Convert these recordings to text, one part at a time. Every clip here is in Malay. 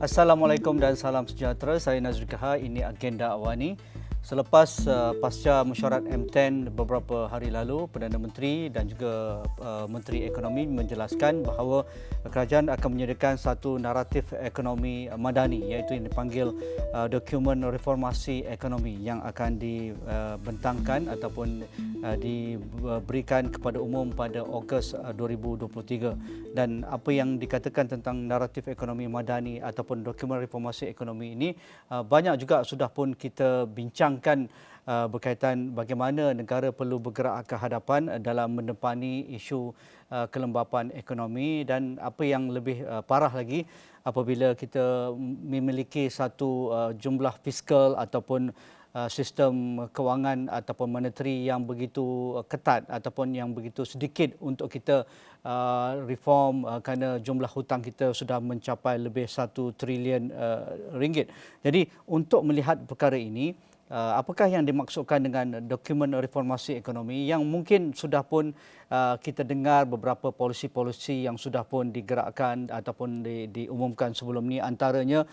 Assalamualaikum dan salam sejahtera. Saya Nazri Kahar. Ini Agenda Awani. Selepas pasca mesyuarat M10 beberapa hari lalu, Perdana Menteri dan juga Menteri Ekonomi menjelaskan bahawa kerajaan akan menyediakan satu naratif ekonomi madani, iaitu yang dipanggil dokumen reformasi ekonomi yang akan dibentangkan ataupun diberikan kepada umum pada Ogos 2023. Dan apa yang dikatakan tentang naratif ekonomi madani ataupun dokumen reformasi ekonomi ini banyak juga sudah pun kita bincangkan berkaitan bagaimana negara perlu bergerak ke hadapan dalam mendepani isu kelembapan ekonomi, dan apa yang lebih parah lagi apabila kita memiliki satu jumlah fiskal ataupun sistem kewangan ataupun monetary yang begitu ketat ataupun yang begitu sedikit untuk kita reform kerana jumlah hutang kita sudah mencapai lebih 1 trilion ringgit. Jadi untuk melihat perkara ini, apakah yang dimaksudkan dengan dokumen reformasi ekonomi yang mungkin sudah pun kita dengar beberapa polisi-polisi yang sudah pun digerakkan ataupun diumumkan sebelum ini, antaranya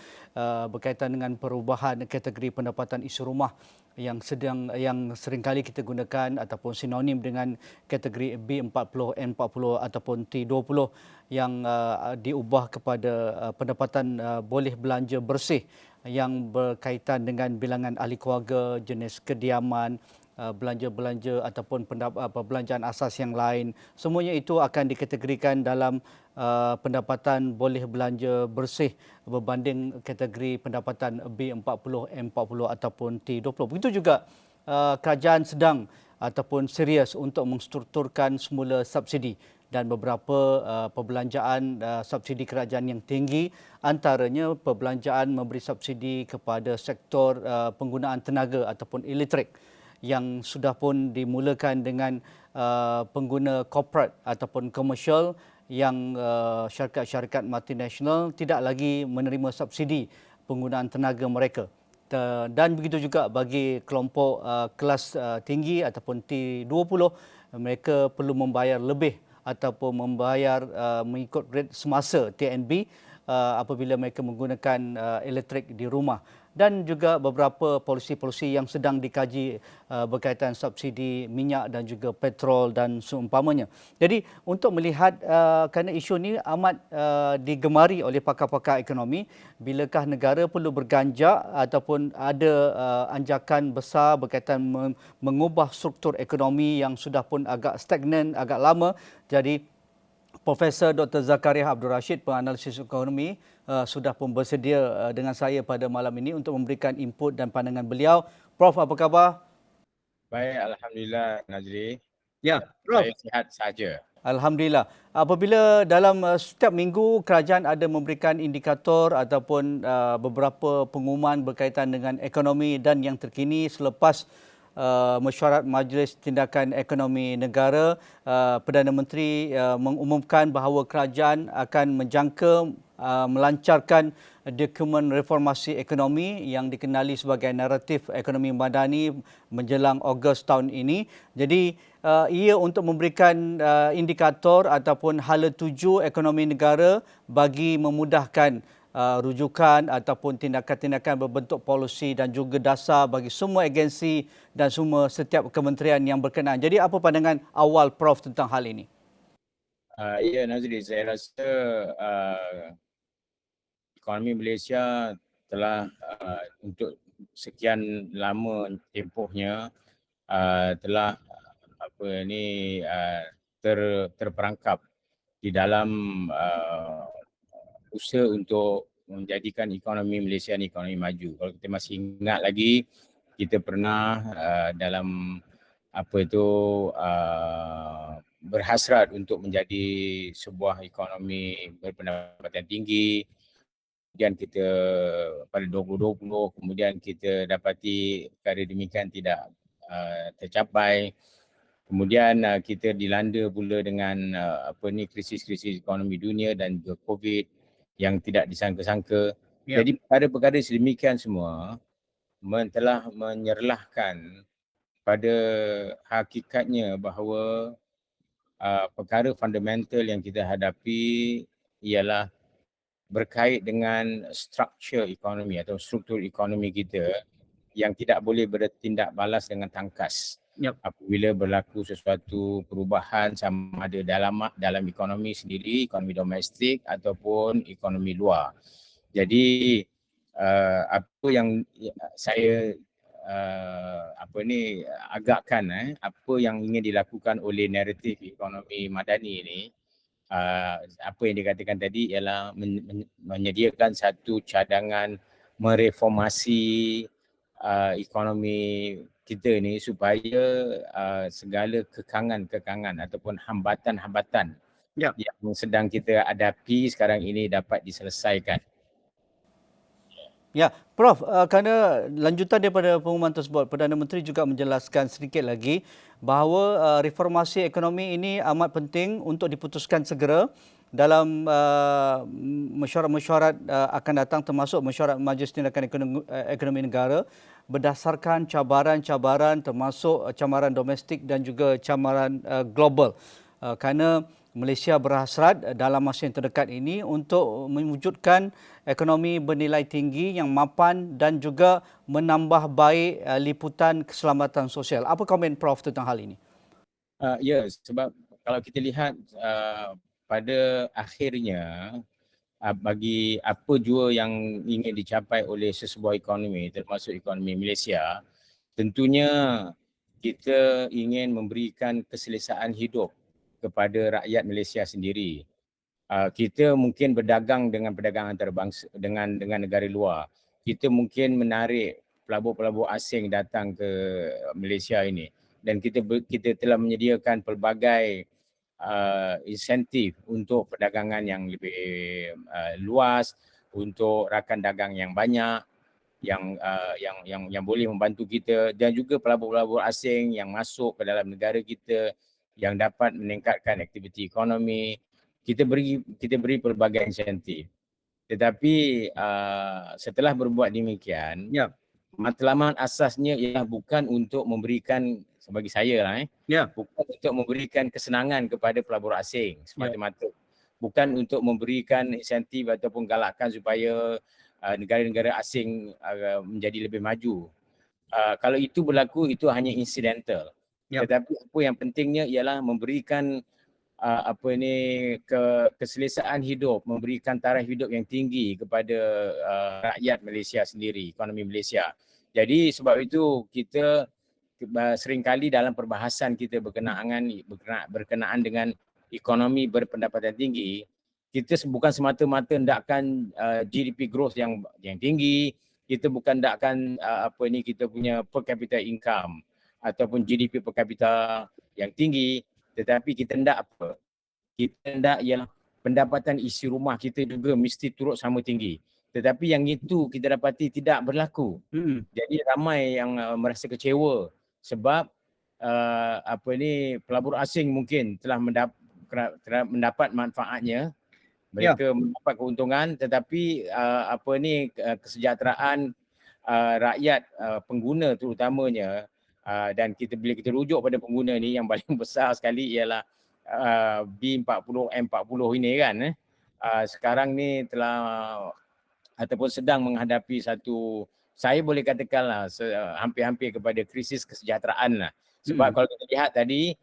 berkaitan dengan perubahan kategori pendapatan isi rumah yang seringkali kita gunakan ataupun sinonim dengan kategori B40, N40 ataupun T20 yang diubah kepada pendapatan boleh belanja bersih yang berkaitan dengan bilangan ahli keluarga, jenis kediaman, belanja-belanja ataupun perbelanjaan asas yang lain. Semuanya itu akan dikategorikan dalam pendapatan boleh belanja bersih berbanding kategori pendapatan B40, M40 ataupun T20. Begitu juga kerajaan sedang ataupun serius untuk menstrukturkan semula subsidi dan beberapa perbelanjaan subsidi kerajaan yang tinggi, antaranya perbelanjaan memberi subsidi kepada sektor penggunaan tenaga ataupun elektrik yang sudah pun dimulakan dengan pengguna corporate ataupun komersial yang syarikat-syarikat multinasional tidak lagi menerima subsidi penggunaan tenaga mereka. Dan begitu juga bagi kelompok kelas tinggi ataupun T20, mereka perlu membayar lebih ataupun membayar mengikut rate semasa TNB apabila mereka menggunakan elektrik di rumah, dan juga beberapa polisi-polisi yang sedang dikaji berkaitan subsidi minyak dan juga petrol dan seumpamanya. Jadi untuk melihat kerana isu ini amat digemari oleh pakar-pakar ekonomi, bilakah negara perlu berganjak ataupun ada anjakan besar berkaitan mengubah struktur ekonomi yang sudah pun agak stagnan, agak lama. Jadi Profesor Dr. Zakaria Abdul Rashid, penganalisis ekonomi, sudah pun bersedia dengan saya pada malam ini untuk memberikan input dan pandangan beliau. Prof, apa khabar? Baik, Alhamdulillah Nazri. Ya, Prof. Saya sihat saja. Alhamdulillah. Apabila dalam setiap minggu kerajaan ada memberikan indikator ataupun beberapa pengumuman berkaitan dengan ekonomi, dan yang terkini selepas mesyuarat Majlis Tindakan Ekonomi Negara, Perdana Menteri mengumumkan bahawa kerajaan akan menjangka melancarkan dokumen reformasi ekonomi yang dikenali sebagai naratif ekonomi madani menjelang Ogos tahun ini. Jadi ia untuk memberikan indikator ataupun hala tuju ekonomi negara bagi memudahkan rujukan ataupun tindakan-tindakan berbentuk polisi dan juga dasar bagi semua agensi dan semua setiap kementerian yang berkenaan. Jadi apa pandangan awal Prof tentang hal ini? Ya Nazri, saya rasa ekonomi Malaysia telah untuk sekian lama tempohnya telah terperangkap di dalam usaha untuk menjadikan ekonomi Malaysia ni ekonomi maju. Kalau kita masih ingat lagi, kita pernah dalam berhasrat untuk menjadi sebuah ekonomi berpendapatan tinggi. Kemudian kita pada 2020, kemudian kita dapati perkara demikian tidak tercapai. Kemudian kita dilanda pula dengan krisis-krisis ekonomi dunia dan juga COVID yang tidak disangka-sangka. Ya. Jadi perkara-perkara sedemikian semua telah menyerlahkan pada hakikatnya bahawa perkara fundamental yang kita hadapi ialah berkait dengan struktur ekonomi atau struktur ekonomi kita yang tidak boleh bertindak balas dengan tangkas. Yep. Apabila berlaku sesuatu perubahan sama ada dalam ekonomi sendiri, ekonomi domestik ataupun ekonomi luar. Jadi apa yang saya agakkan apa yang ingin dilakukan oleh naratif ekonomi madani ini, apa yang dikatakan tadi ialah menyediakan satu cadangan mereformasi ekonomi kita ni supaya segala kekangan ataupun hambatan-hambatan Yep. yang sedang kita hadapi sekarang ini dapat diselesaikan. Ya, Prof, kerana lanjutan daripada pengumuman tersebut, Perdana Menteri juga menjelaskan sedikit lagi bahawa reformasi ekonomi ini amat penting untuk diputuskan segera dalam mesyuarat-mesyuarat akan datang, termasuk mesyuarat Majlis Tindakan Ekonomi Negara, berdasarkan cabaran-cabaran termasuk cabaran domestik dan juga cabaran global. Kerana Malaysia berhasrat dalam masa yang terdekat ini untuk mewujudkan ekonomi bernilai tinggi yang mapan dan juga menambah baik liputan keselamatan sosial. Apa komen Prof tentang hal ini? Ya, sebab kalau kita lihat pada akhirnya bagi apa jua yang ingin dicapai oleh sesebuah ekonomi termasuk ekonomi Malaysia, tentunya kita ingin memberikan keselesaan hidup kepada rakyat Malaysia sendiri. Kita mungkin berdagang dengan perdagangan antarabangsa dengan negara luar. Kita mungkin menarik pelabur-pelabur asing datang ke Malaysia ini dan kita telah menyediakan pelbagai insentif untuk perdagangan yang lebih luas, untuk rakan dagang yang banyak, yang boleh membantu kita, dan juga pelabur-pelabur asing yang masuk ke dalam negara kita yang dapat meningkatkan aktiviti ekonomi. Kita beri pelbagai insentif. Tetapi setelah berbuat demikian, matlamat asasnya ialah bukan untuk memberikan, bagi saya lah, bukan untuk memberikan kesenangan kepada pelabur asing semata-mata. Bukan untuk memberikan insentif ataupun galakkan supaya negara-negara asing menjadi lebih maju. Kalau itu berlaku, itu hanya incidental. Tetapi apa yang pentingnya ialah memberikan keselesaan hidup, memberikan taraf hidup yang tinggi kepada rakyat Malaysia sendiri, ekonomi Malaysia. Jadi sebab itu kita seringkali dalam perbahasan kita berkenaan dengan ekonomi berpendapatan tinggi, kita bukan semata-mata hendakkan GDP growth yang tinggi, kita bukan hendakkan kita punya per capita income ataupun GDP per capita yang tinggi, tetapi kita hendak apa? Kita hendak yang pendapatan isi rumah kita juga mesti turut sama tinggi. Tetapi yang itu kita dapati tidak berlaku. Jadi ramai yang merasa kecewa sebab pelabur asing mungkin telah mendapat manfaatnya. Mereka mendapat keuntungan, tetapi kesejahteraan rakyat pengguna terutamanya, dan bila kita rujuk pada pengguna ni, yang paling besar sekali ialah B40, M40 ini kan. Sekarang ni telah ataupun sedang menghadapi satu, saya boleh katakanlah hampir-hampir kepada krisis kesejahteraan lah. Sebab kalau kita lihat tadi,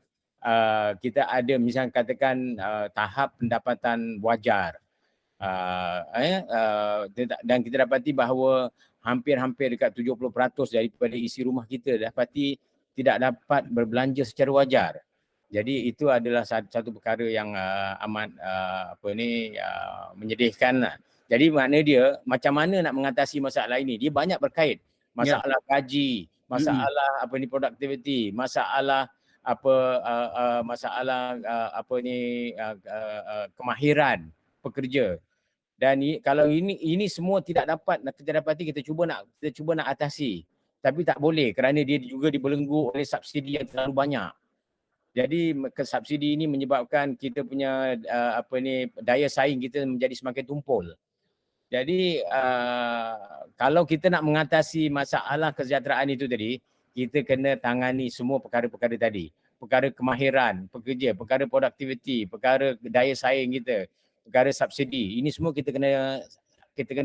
kita ada misalnya katakan tahap pendapatan wajar. Dan kita dapati bahawa hampir-hampir dekat 70% daripada isi rumah kita dapati tidak dapat berbelanja secara wajar. Jadi itu adalah satu perkara yang amat menyedihkan lah. Jadi makna dia macam mana nak mengatasi masalah ini, dia banyak berkait. Masalah gaji, masalah productivity, masalah kemahiran pekerja. Dan kalau ini semua tidak dapat kita dapati, kita cuba nak atasi. Tapi tak boleh kerana dia juga dibelenggu oleh subsidi yang terlalu banyak. Jadi subsidi ini menyebabkan kita punya daya saing kita menjadi semakin tumpul. Jadi kalau kita nak mengatasi masalah kesejahteraan itu tadi, kita kena tangani semua perkara-perkara tadi. Perkara kemahiran pekerja, perkara produktiviti, perkara daya saing kita, perkara subsidi. Ini semua kita kena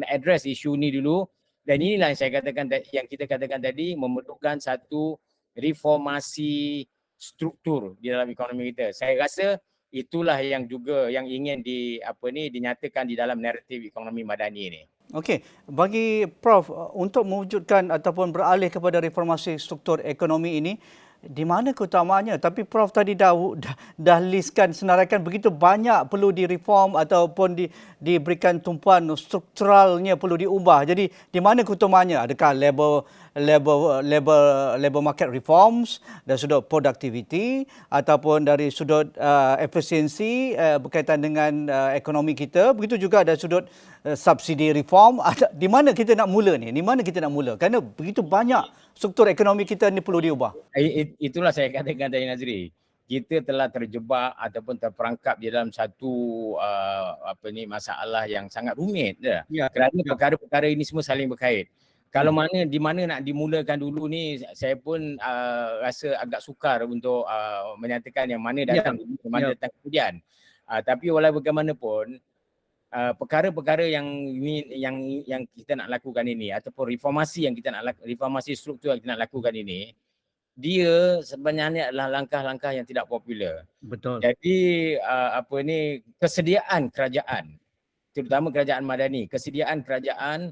address isu ni dulu, dan inilah yang saya katakan, yang kita katakan tadi, memerlukan satu reformasi struktur di dalam ekonomi kita. Saya rasa itulah yang juga yang ingin dinyatakan di dalam naratif ekonomi madani ini. Okey, bagi Prof, untuk mewujudkan ataupun beralih kepada reformasi struktur ekonomi ini, di mana keutamaannya? Tapi Prof tadi dah listkan, senaraikan begitu banyak perlu direform ataupun diberikan tumpuan strukturalnya perlu diubah. Jadi di mana keutamaannya? Adakah labor market reforms dari sudut productivity ataupun dari sudut efisiensi berkaitan dengan ekonomi kita, begitu juga dari sudut subsidi reform. Di mana kita nak mula ni? Di mana kita nak mula? Kerana begitu banyak struktur ekonomi kita ni perlu diubah. Itulah saya katakan tadi, Nazri. Kita telah terjebak ataupun terperangkap di dalam satu masalah yang sangat rumit. Kerana perkara-perkara ini semua saling berkait. Kalau di mana nak dimulakan dulu ni, saya pun rasa agak sukar untuk menyatakan yang mana datang dulu, yang mana datang kemudian. Tapi walau bagaimanapun, perkara-perkara yang kita nak lakukan ini, ataupun reformasi struktur yang kita nak lakukan ini, dia sebenarnya adalah langkah-langkah yang tidak popular. Betul. Jadi kesediaan kerajaan, terutama kerajaan madani, kesediaan kerajaan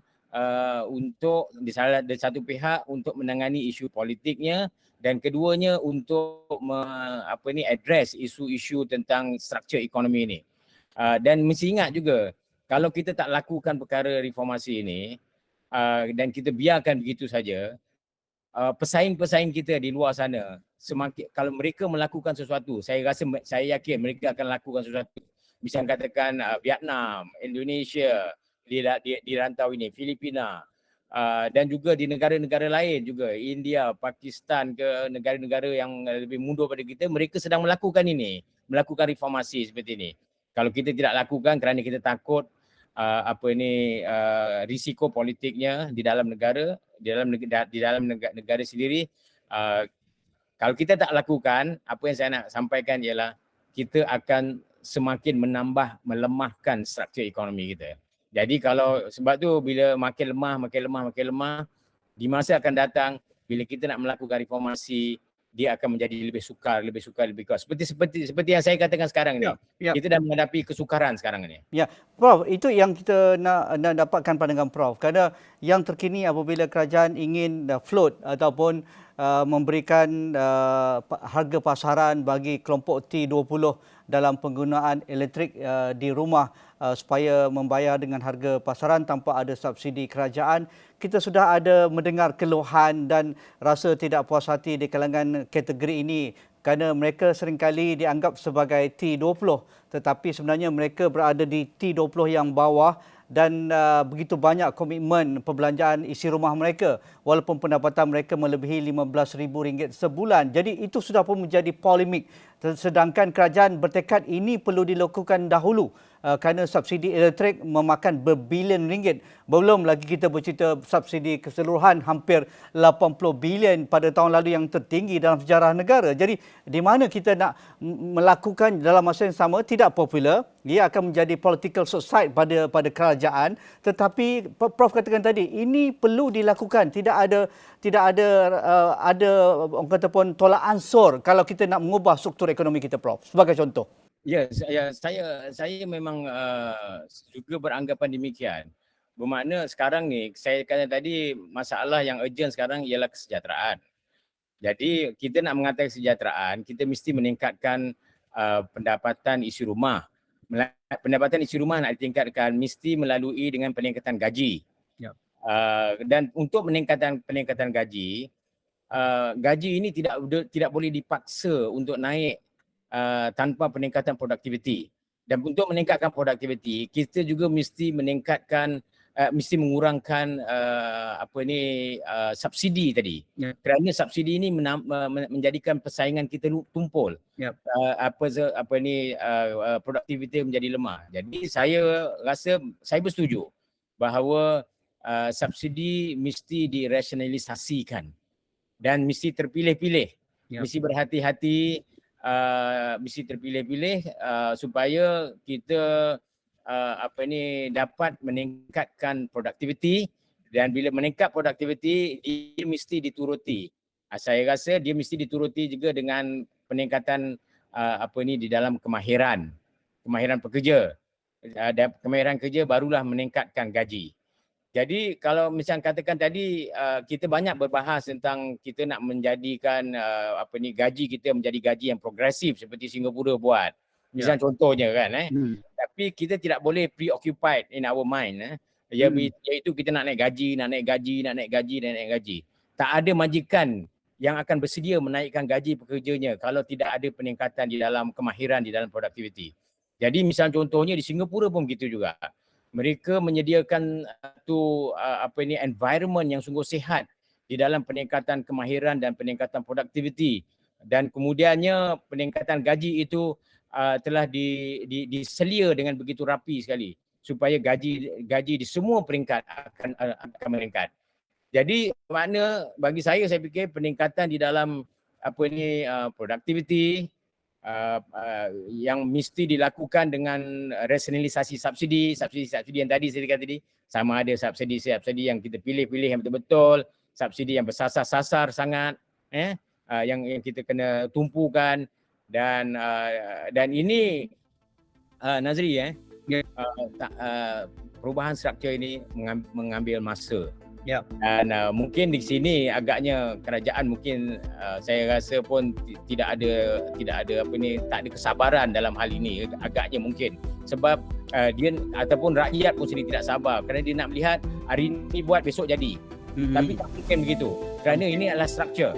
untuk di satu pihak untuk menangani isu politiknya, dan keduanya untuk address isu-isu tentang struktur ekonomi ini. Dan mesti ingat juga, kalau kita tak lakukan perkara reformasi ini dan kita biarkan begitu saja, pesaing-pesaing kita di luar sana, kalau mereka melakukan sesuatu, saya yakin mereka akan lakukan sesuatu. Misalnya katakan Vietnam, Indonesia, di rantau ini, Filipina, dan juga di negara-negara lain juga, India, Pakistan, ke negara-negara yang lebih mundur pada kita, mereka sedang melakukan melakukan reformasi seperti ini. Kalau kita tidak lakukan kerana kita takut risiko politiknya di dalam negara, negara sendiri, kalau kita tak lakukan, apa yang saya nak sampaikan ialah kita akan semakin melemahkan struktur ekonomi kita. Jadi sebab tu bila makin lemah, di masa akan datang bila kita nak melakukan reformasi, dia akan menjadi lebih sukar, lebih kuat. Seperti yang saya katakan sekarang ni. Kita dah menghadapi kesukaran sekarang ni. Ya, Prof, itu yang kita nak dapatkan pandangan Prof. Kerana yang terkini apabila kerajaan ingin float ataupun memberikan harga pasaran bagi kelompok T20 dalam penggunaan elektrik di rumah supaya membayar dengan harga pasaran tanpa ada subsidi kerajaan. Kita sudah ada mendengar keluhan dan rasa tidak puas hati di kalangan kategori ini kerana mereka seringkali dianggap sebagai T20 tetapi sebenarnya mereka berada di T20 yang bawah dan begitu banyak komitmen perbelanjaan isi rumah mereka walaupun pendapatan mereka melebihi RM15,000 sebulan. Jadi itu sudah pun menjadi polemik. Sedangkan kerajaan bertekad ini perlu dilakukan dahulu kerana subsidi elektrik memakan berbilion ringgit. Belum lagi kita bercerita subsidi keseluruhan hampir 80 bilion pada tahun lalu yang tertinggi dalam sejarah negara. Jadi di mana kita nak melakukan dalam masa yang sama, tidak popular, ia akan menjadi political suicide pada kerajaan, tetapi Prof katakan tadi ini perlu dilakukan. Tidak ada orang kata pun tolak ansur kalau kita nak mengubah struktur ekonomi kita, Prof. Sebagai contoh. Ya, saya memang juga beranggapan demikian. Bermakna sekarang ni, saya kata tadi, masalah yang urgent sekarang ialah kesejahteraan. Jadi kita nak mengatakan kesejahteraan, kita mesti meningkatkan pendapatan isi rumah. Pendapatan isi rumah nak ditingkatkan mesti melalui dengan peningkatan gaji. Yep. Dan untuk peningkatan gaji, gaji ini tidak boleh dipaksa untuk naik tanpa peningkatan produktiviti. Dan untuk meningkatkan produktiviti, kita juga mesti mengurangkan subsidi tadi. Yep. Kerana subsidi ini menjadikan persaingan kita tumpul. Yep. Produktiviti menjadi lemah. Jadi saya rasa saya bersetuju bahawa subsidi mesti dirasionalisasikan dan mesti terpilih-pilih. Yep. Mesti berhati-hati, mesti terpilih-pilih supaya kita dapat meningkatkan produktiviti, dan bila meningkat produktiviti dia mesti dituruti. Saya rasa dia mesti dituruti juga dengan peningkatan di dalam kemahiran pekerja. Dan kemahiran kerja barulah meningkatkan gaji. Jadi kalau macam katakan tadi, kita banyak berbahas tentang kita nak menjadikan gaji kita menjadi gaji yang progresif seperti Singapura buat. Misal contohnya kan tapi kita tidak boleh preoccupied in our mind iaitu kita nak naik gaji, nak naik gaji. Tak ada majikan yang akan bersedia menaikkan gaji pekerjanya kalau tidak ada peningkatan di dalam kemahiran, di dalam produktiviti. Jadi misal contohnya di Singapura pun begitu juga. Mereka menyediakan environment yang sungguh sihat di dalam peningkatan kemahiran dan peningkatan produktiviti, dan kemudiannya peningkatan gaji itu telah diselia dengan begitu rapi sekali supaya gaji di semua peringkat akan meningkat. Jadi makna bagi saya fikir peningkatan di dalam produktiviti yang mesti dilakukan dengan rasionalisasi subsidi yang tadi saya kata tadi, sama ada subsidi yang kita pilih yang betul-betul, subsidi yang bersasar-sasar sangat yang kita kena tumpukan, dan ini Nazri perubahan struktur ini mengambil masa. Dan mungkin di sini agaknya kerajaan mungkin saya rasa pun tak ada kesabaran dalam hal ini, agaknya mungkin sebab dia ataupun rakyat pun sendiri tidak sabar kerana dia nak melihat hari ini buat besok jadi. Tapi tak mungkin begitu kerana ini adalah struktur.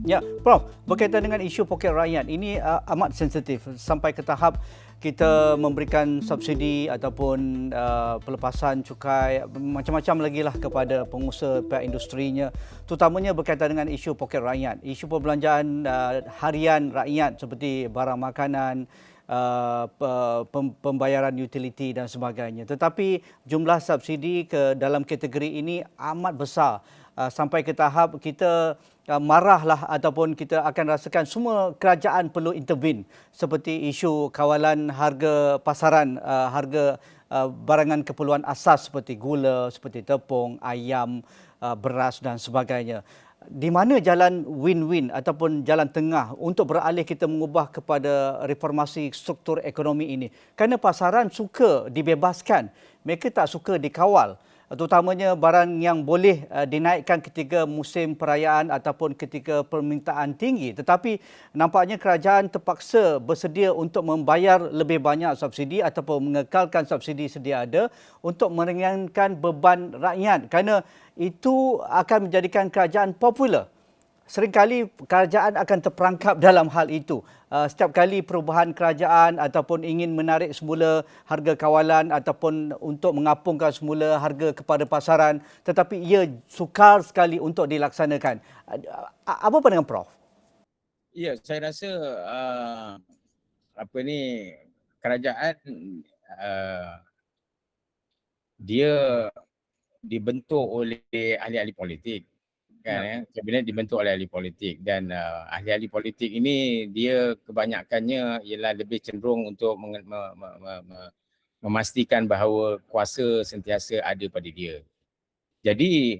Ya, Prof, berkaitan dengan isu poket rakyat, ini amat sensitif sampai ke tahap kita memberikan subsidi ataupun pelepasan cukai, macam-macam lagi lah kepada pengusaha pihak industrinya, terutamanya berkaitan dengan isu poket rakyat, isu perbelanjaan harian rakyat seperti barang makanan, pembayaran utiliti dan sebagainya. Tetapi jumlah subsidi ke dalam kategori ini amat besar. Sampai ke tahap kita marahlah ataupun kita akan rasakan semua kerajaan perlu intervene, seperti isu kawalan harga pasaran, harga barangan keperluan asas seperti gula, seperti tepung, ayam, beras dan sebagainya. Di mana jalan win-win ataupun jalan tengah untuk beralih kita mengubah kepada reformasi struktur ekonomi ini? Kerana pasaran suka dibebaskan, mereka tak suka dikawal. Terutamanya barang yang boleh dinaikkan ketika musim perayaan ataupun ketika permintaan tinggi. Tetapi nampaknya kerajaan terpaksa bersedia untuk membayar lebih banyak subsidi ataupun mengekalkan subsidi sedia ada untuk meringankan beban rakyat, kerana itu akan menjadikan kerajaan popular. Seringkali kerajaan akan terperangkap dalam hal itu. Setiap kali perubahan kerajaan ataupun ingin menarik semula harga kawalan ataupun untuk mengapungkan semula harga kepada pasaran, tetapi ia sukar sekali untuk dilaksanakan. Apa pandangan Prof? Ya, saya rasa kerajaan dia dibentuk oleh ahli-ahli politik. Kabinet dibentuk oleh ahli politik, dan ahli-ahli politik ini dia kebanyakannya ialah lebih cenderung untuk memastikan bahawa kuasa sentiasa ada pada dia. Jadi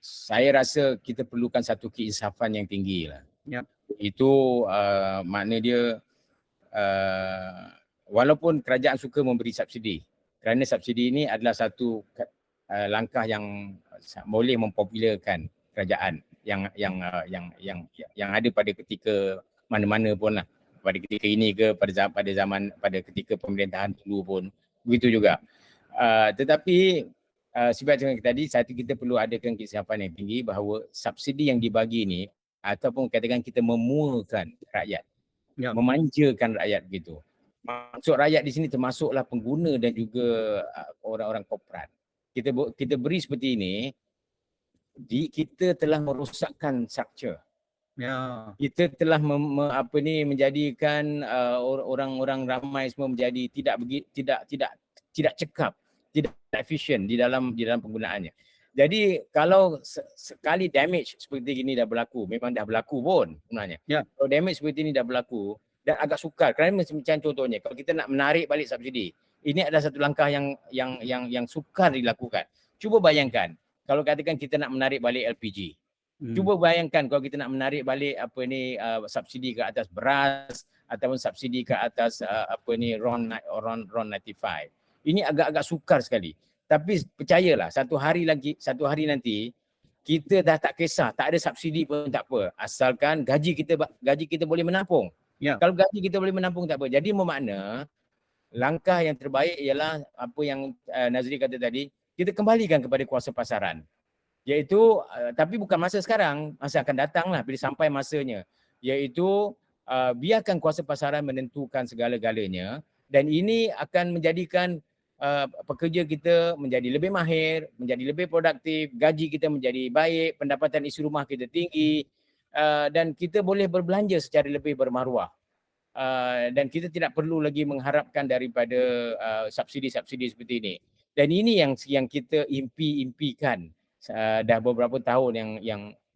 saya rasa kita perlukan satu keinsafan yang tinggi lah. Itu makna dia walaupun kerajaan suka memberi subsidi, kerana subsidi ini adalah satu langkah yang boleh mempopularkan kerajaan yang ada pada ketika mana-mana pun lah, pada ketika ini ke pada ketika pemerintahan dulu pun begitu juga. Tetapi sebab tadi kita perlu adakan kesiapan yang tinggi bahawa subsidi yang dibagi ini ataupun katakan kita memulakan rakyat, memanjakan rakyat begitu. Maksud rakyat di sini termasuklah pengguna dan juga orang-orang korporat. Kita beri seperti ini, kita telah merosakkan struktur. Ya. Kita telah menjadikan orang-orang ramai semua menjadi tidak cekap, tidak efisien di dalam penggunaannya. Jadi kalau sekali damage seperti ini dah berlaku, memang dah berlaku pun sebenarnya. Ya. Kalau damage seperti ini dah berlaku dan agak sukar, kerana macam contohnya kalau kita nak menarik balik subsidi, ini adalah satu langkah yang sukar dilakukan. Cuba bayangkan kalau katakan kita nak menarik balik LPG. Cuba bayangkan kalau kita nak menarik balik subsidi ke atas beras ataupun subsidi ke atas RON 95. Ini agak-agak sukar sekali. Tapi percayalah satu hari nanti kita dah tak kisah, tak ada subsidi pun tak apa, asalkan gaji kita boleh menampung. Ya. Kalau gaji kita boleh menampung tak apa. Jadi bermakna langkah yang terbaik ialah apa yang Nazri kata tadi, kita kembalikan kepada kuasa pasaran. Iaitu tapi bukan masa sekarang, masa akan datanglah bila sampai masanya, iaitu biarkan kuasa pasaran menentukan segala-galanya, dan ini akan menjadikan pekerja kita menjadi lebih mahir, menjadi lebih produktif, gaji kita menjadi baik, pendapatan isi rumah kita tinggi, dan kita boleh berbelanja secara lebih bermaruah. Dan kita tidak perlu lagi mengharapkan daripada subsidi-subsidi seperti ini. Dan ini yang kita impikan dah beberapa tahun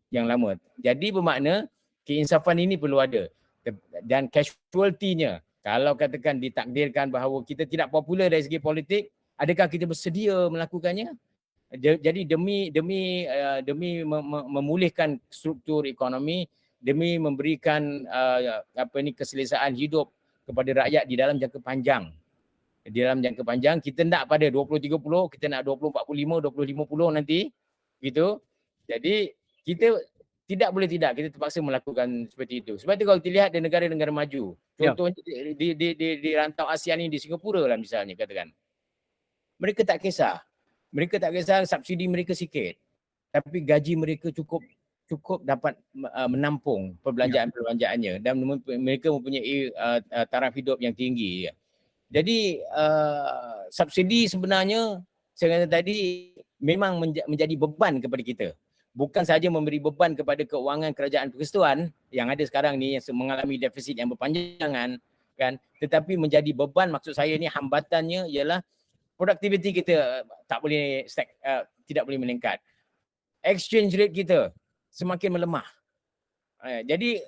yang lama. Jadi bermakna keinsafan ini perlu ada. Dan casualty-nya, kalau katakan ditakdirkan bahawa kita tidak popular dari segi politik, adakah kita bersedia melakukannya? Jadi demi memulihkan struktur ekonomi, demi memberikan keselesaan hidup kepada rakyat di dalam jangka panjang. Di dalam jangka panjang kita nak pada 2030, kita nak 2045, 2050 nanti gitu. Jadi kita tidak boleh tidak, kita terpaksa melakukan seperti itu. Sebab itu kalau kita lihat di negara-negara maju, contohnya di rantau ASEAN ini, di Singapura lah misalnya katakan. Mereka tak kisah subsidi mereka sikit, tapi gaji mereka cukup dapat menampung perbelanjaan-perbelanjaannya, dan mereka mempunyai taraf hidup yang tinggi. Jadi subsidi sebenarnya saya kata tadi memang menjadi beban kepada kita. Bukan sahaja memberi beban kepada keuangan kerajaan persekutuan yang ada sekarang ni yang mengalami defisit yang berpanjangan kan, tetapi menjadi beban, maksud saya ni hambatannya ialah produktiviti kita tidak boleh meningkat. Exchange rate kita semakin melemah. Jadi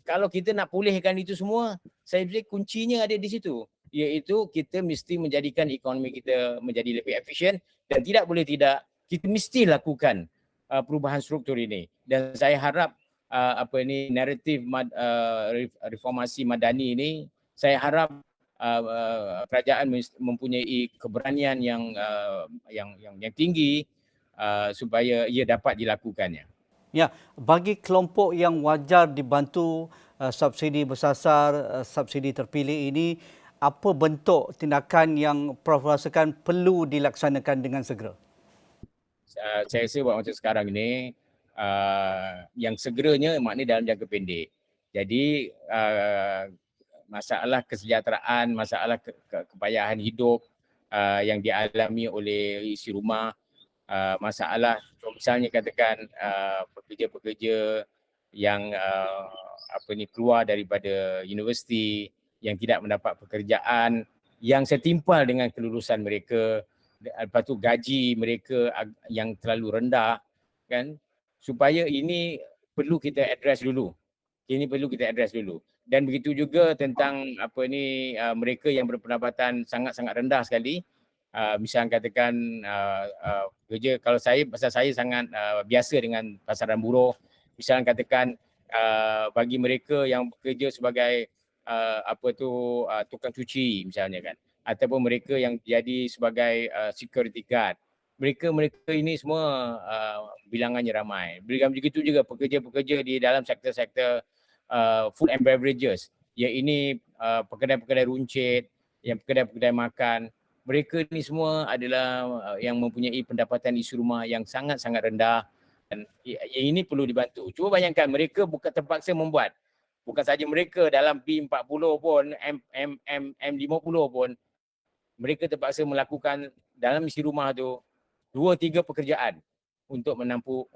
kalau kita nak pulihkan itu semua, saya fikir kuncinya ada di situ, iaitu kita mesti menjadikan ekonomi kita menjadi lebih efisien, dan tidak boleh tidak kita mesti lakukan perubahan struktur ini. Dan saya harap naratif reformasi madani ini, saya harap kerajaan mempunyai keberanian yang tinggi supaya ia dapat dilakukannya. Ya, bagi kelompok yang wajar dibantu subsidi bersasar, subsidi terpilih ini, apa bentuk tindakan yang Prof rasakan perlu dilaksanakan dengan segera? Saya rasa buat masa sekarang ini yang segeranya maknanya dalam jangka pendek. Jadi masalah kesejahteraan, masalah kepayahan hidup yang dialami oleh isi rumah, masalah misalnya katakan pekerja-pekerja yang keluar daripada universiti, yang tidak mendapat pekerjaan, yang setimpal dengan kelulusan mereka, lepas tu gaji mereka yang terlalu rendah kan, supaya ini perlu kita address dulu. Dan begitu juga tentang mereka yang berpendapatan sangat-sangat rendah sekali. Misalnya katakan kerja, kalau pasal saya sangat biasa dengan pasaran buruh. Misalnya katakan bagi mereka yang bekerja sebagai tukang cuci misalnya kan, ataupun mereka yang jadi sebagai security guard. Mereka ini semua bilangannya ramai. Begitu juga pekerja-pekerja di dalam sektor-sektor food and beverages. Yang ini pekedai-pekedai runcit, yang pekedai-pekedai makan. Mereka ni semua adalah yang mempunyai pendapatan isi rumah yang sangat-sangat rendah, dan yang ini perlu dibantu. Cuba bayangkan mereka bukan terpaksa membuat, bukan saja mereka dalam B40 pun, M50 pun, mereka terpaksa melakukan dalam isi rumah tu 2-3 pekerjaan untuk menampung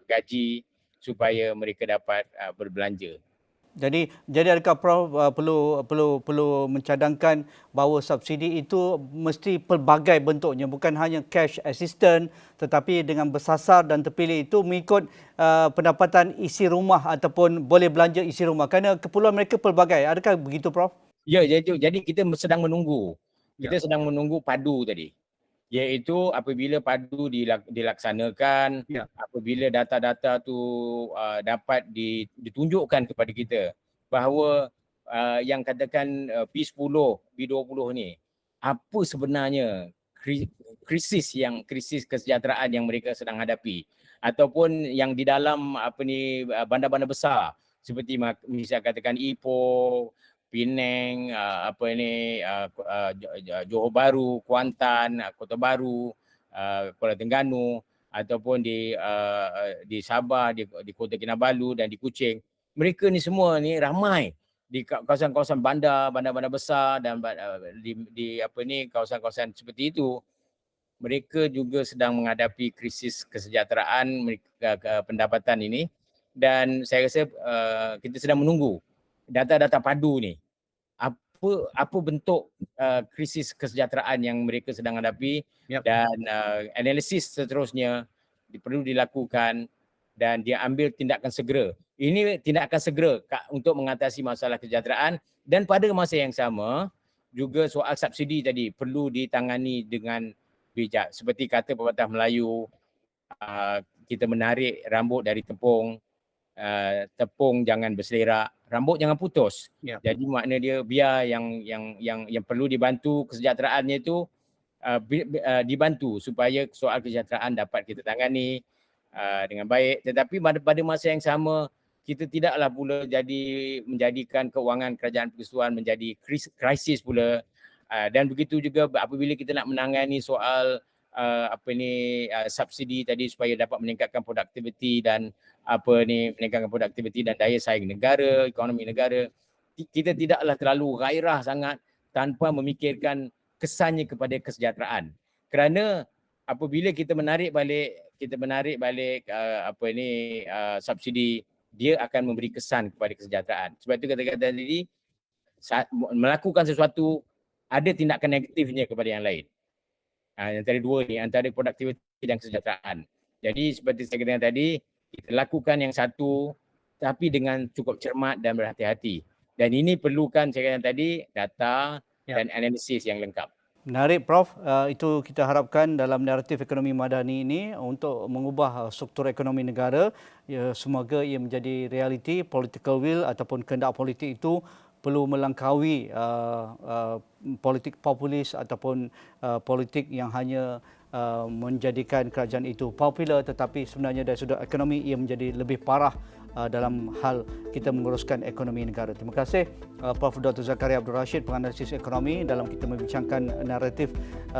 gaji supaya mereka dapat berbelanja. Jadi adakah Prof perlu mencadangkan bahawa subsidi itu mesti pelbagai bentuknya, bukan hanya cash assistance, tetapi dengan bersasar dan terpilih itu mengikut pendapatan isi rumah ataupun boleh belanja isi rumah, kerana keperluan mereka pelbagai. Adakah begitu Prof? Ya, jadi kita sedang menunggu. Kita sedang menunggu padu tadi. Iaitu apabila padu dilaksanakan, apabila data-data tu dapat ditunjukkan kepada kita bahawa yang katakan P10, P20 ni, apa sebenarnya krisis kesejahteraan yang mereka sedang hadapi, ataupun yang di dalam bandar-bandar besar seperti misalnya katakan Ipoh, Penang, Johor Bahru, Kuantan, Kota Baru, Kuala Terengganu, ataupun di Sabah, di Kota Kinabalu dan di Kuching. Mereka ni semua ni ramai di kawasan-kawasan bandar-bandar besar dan di kawasan-kawasan seperti itu. Mereka juga sedang menghadapi krisis kesejahteraan pendapatan ini, dan saya rasa kita sedang menunggu data-data padu ni, apa bentuk krisis kesejahteraan yang mereka sedang hadapi, dan analisis seterusnya perlu dilakukan dan dia ambil tindakan segera. Ini tindakan segera untuk mengatasi masalah kesejahteraan, dan pada masa yang sama juga soal subsidi tadi perlu ditangani dengan bijak. Seperti kata pepatah Melayu, kita menarik rambut dari tepung, tepung jangan berselerak, rambut jangan putus. Jadi makna dia biar yang perlu dibantu kesejahteraannya itu dibantu supaya soal kesejahteraan dapat kita tangani dengan baik. Tetapi pada masa yang sama kita tidaklah pula menjadikan kewangan kerajaan persekutuan menjadi krisis pula. Dan begitu juga apabila kita nak menangani soal subsidi tadi supaya dapat meningkatkan produktiviti dan meningkatkan produktiviti dan daya saing negara, ekonomi negara, kita tidaklah terlalu gairah sangat tanpa memikirkan kesannya kepada kesejahteraan. Kerana apabila kita menarik balik subsidi, dia akan memberi kesan kepada kesejahteraan. Sebab itu kata-kata tadi, melakukan sesuatu ada tindakan negatifnya kepada yang lain. Antara dua ni, antara produktiviti dan kesejahteraan. Jadi seperti saya katakan tadi, kita lakukan yang satu tapi dengan cukup cermat dan berhati-hati. Dan ini perlukan, saya katakan tadi, data dan analisis yang lengkap. Menarik Prof. Itu kita harapkan dalam naratif ekonomi madani ini untuk mengubah struktur ekonomi negara. Semoga ia menjadi realiti. Political will ataupun kehendak politik itu perlu melangkaui politik populis ataupun politik yang hanya menjadikan kerajaan itu popular, tetapi sebenarnya dari sudut ekonomi ia menjadi lebih parah dalam hal kita menguruskan ekonomi negara. Terima kasih Prof. Dr. Zakaria Abdul Rashid, penganalisis ekonomi, dalam kita membincangkan naratif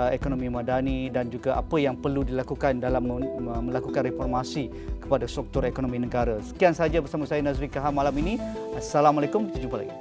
ekonomi madani dan juga apa yang perlu dilakukan dalam melakukan reformasi kepada struktur ekonomi negara. Sekian sahaja bersama saya Nazri Kahar malam ini. Assalamualaikum, kita jumpa lagi.